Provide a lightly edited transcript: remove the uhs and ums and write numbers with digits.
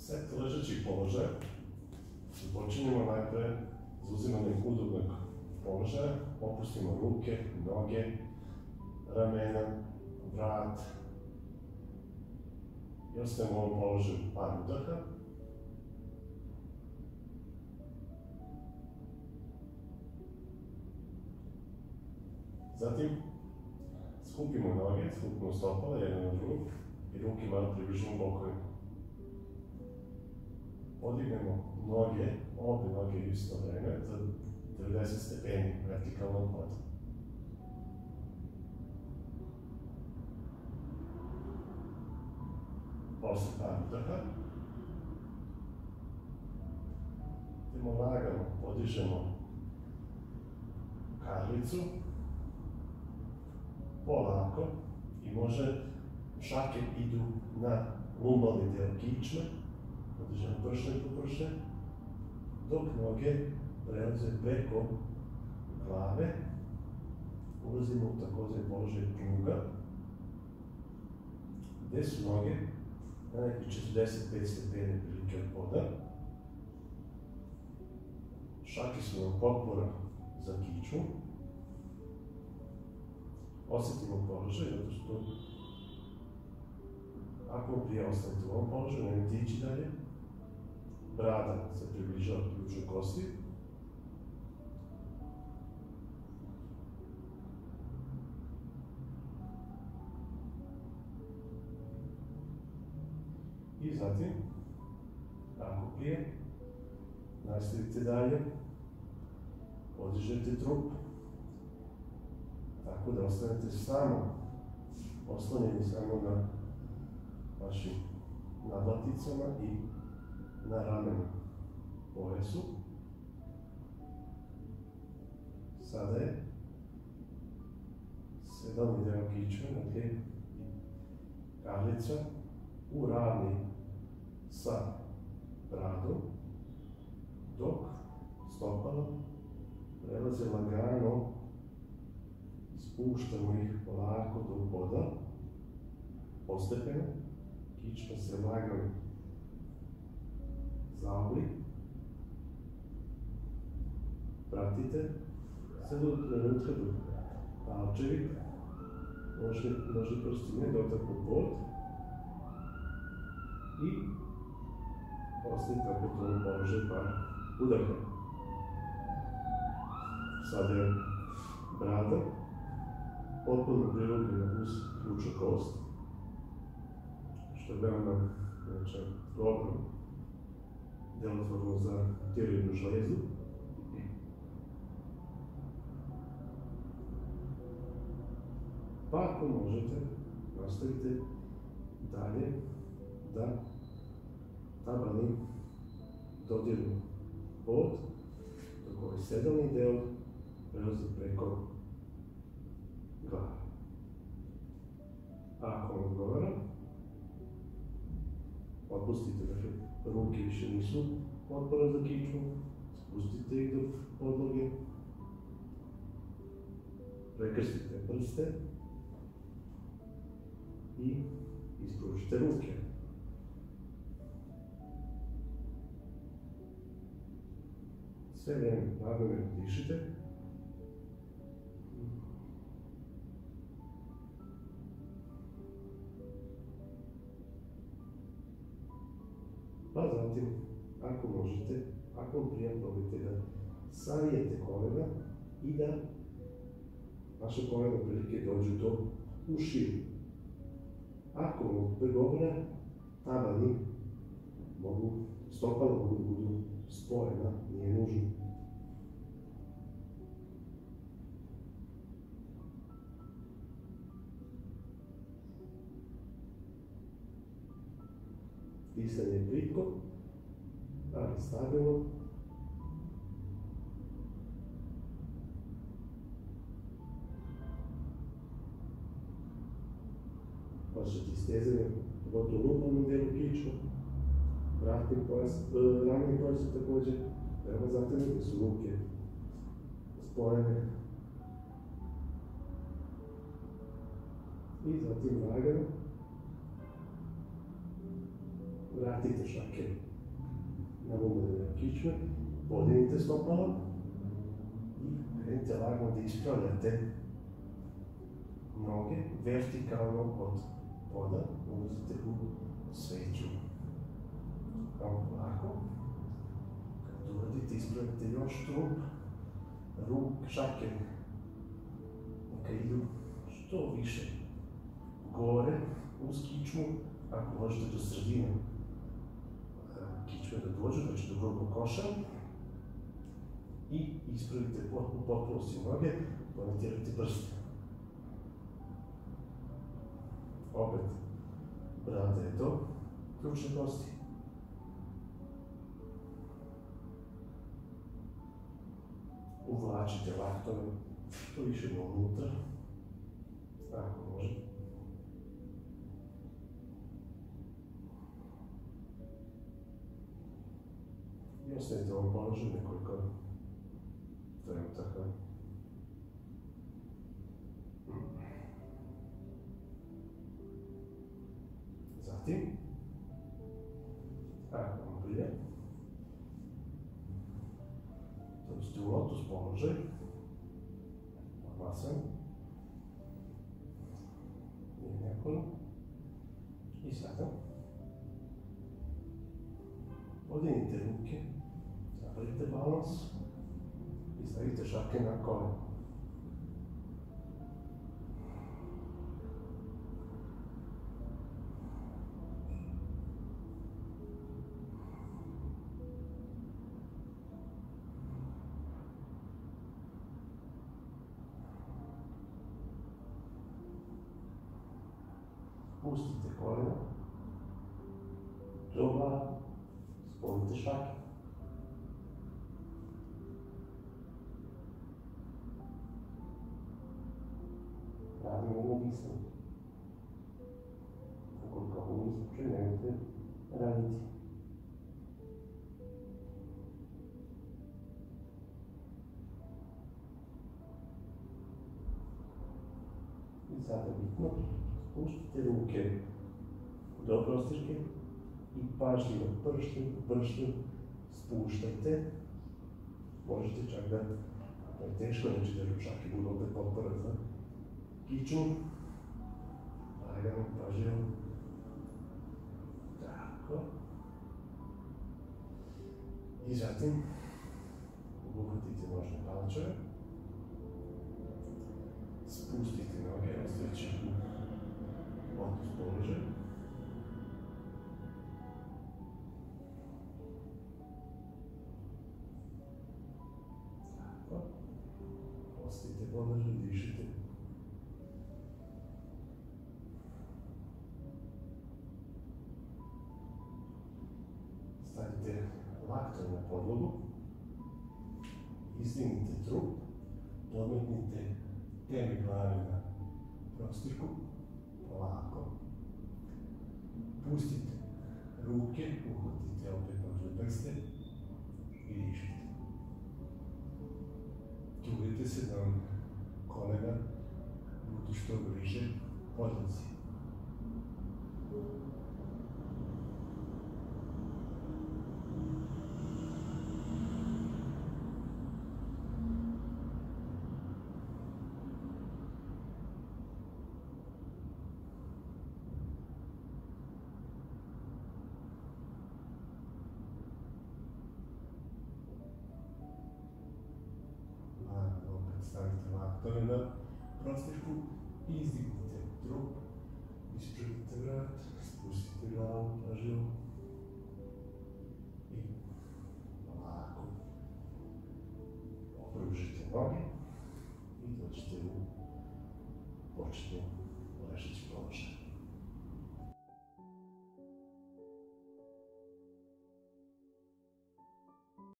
Set ležećih položaja. Počinjemo najpre zauzimanjem udobnog položaja. Opustimo ruke, noge, ramena, vrat. I ostavimo u ovom položaju par udaha. Zatim skupimo noge, skupimo stopala jedno na drugo i ruke malo približimo bokovima. Podignemo noge, obe noge u isto vreme za 90 stepeni vertikalnog poda. Posle par udaha idemo lagano, podižemo karlicu, polako, i može šake idu na lumbalni deo kičme, podižemo pršne po pršne, dok noge prelaze preko glave, ulazimo u takozvani položaj pluga, gde su noge na nekih 45 stepeni prilike od poda. Šake su nam potpora za kičmu. Osetimo položaj, zato što ako vam prije ostanete u ovom položaju, nemojte ići dalje. Brada se približava ključnoj kosti. I zatim, ako prije, nastavite dalje, podižete trup, tako da ostanete samo oslonjeni samo na vašim nablaticama i na ramenu pojasu. Sada je sedalni deo kičme, dakle i karlica u ravni sa bradom, dok stopala prelaze lagano, spuštamo ih polako do poda, postepeno, kičma se lagano zaobli. Pratite se do trenutka do palčevi, nožni prsti ne dotaknu pod i ostavite opet u ovom položaju par udaha. Sada je brada potpuno prirobljena uz ključnu kost, što je veoma dobro, delotvorno za tiroidnu žlezu. Pa ako možete, nastavite dalje da tabani dodirnu pod, dok ovaj sedalni deo prelazi preko glave. Ako vam odgovara, otpustite, dakle, ruke više nisu potpora za kičmu, spustite ih do podloge, prekrstite prste i ispružite ruke. Sve vreme ravnomjerno dišite. Pa zatim, ako možete, ako vam prija, probajte da savijete kolena i da vaše kolena prilike dođu do ušiju. Ako vam pregovora, tabani stopala mogu da budu spojena, nije nužno. Disanje je plitko, ali stabilno. Osjećate stezanje, pogotovo u lumbalnom delu kičma, rameni pojas su također veoma zategnuti, su ruke spojene. I zatim lagano vratite šake na umrljene kičme, podignite stopalo i krenite lagano da ispravljate noge vertikalno od poda, ulazite u sveću. Kao polako. Kad uradite, ispravljate još trup, šake neka idu što više gore uz kičmu, ako možete do sredine kičme da dođu, znači do grubog koša, i ispravite u potpunosti noge, ponetirajte prste. Opet, brada je do ključne kosti. Uvlačite laktove što više unutra, ako može. I ostavite ovom položaju nekoliko trenutaka. Zatim, ako vam prije, dolazite u lotus položaj, glasan, i nekolo, i sada podignite ruke, napravite balans i stavite šake na koleno. Pustite kolena, doba, sklonite šake. Radimo ovo disanje. Ukoliko ovo nije slučaj, nemojte raditi. I sada bitno, spustite ruke do prostirke i pažljivo pršlju spuštajte. Možete čak da je teško, znači da šake budu opet potpora za kičmu. Lagano, pažljivo. Tako. I zatim uhvatite nožne palčeve. Spustite noge, ostajući u lotus položaju. Tako. Ostavite položaj, dišite. Stavite laktove na podlogu. Izdignite trup. Dometnite temelj glave na prostirku, polako. Pustite ruke, uhvatite opet nožne prste i dišite. Trudite se da vam kolena budu što bliže podlozi. Stavite laktove na prostirku, izdignite trup, ispravite vrat, spustite glavu, pažljivo i polako opružite noge i dođete u početni ležeći položaj.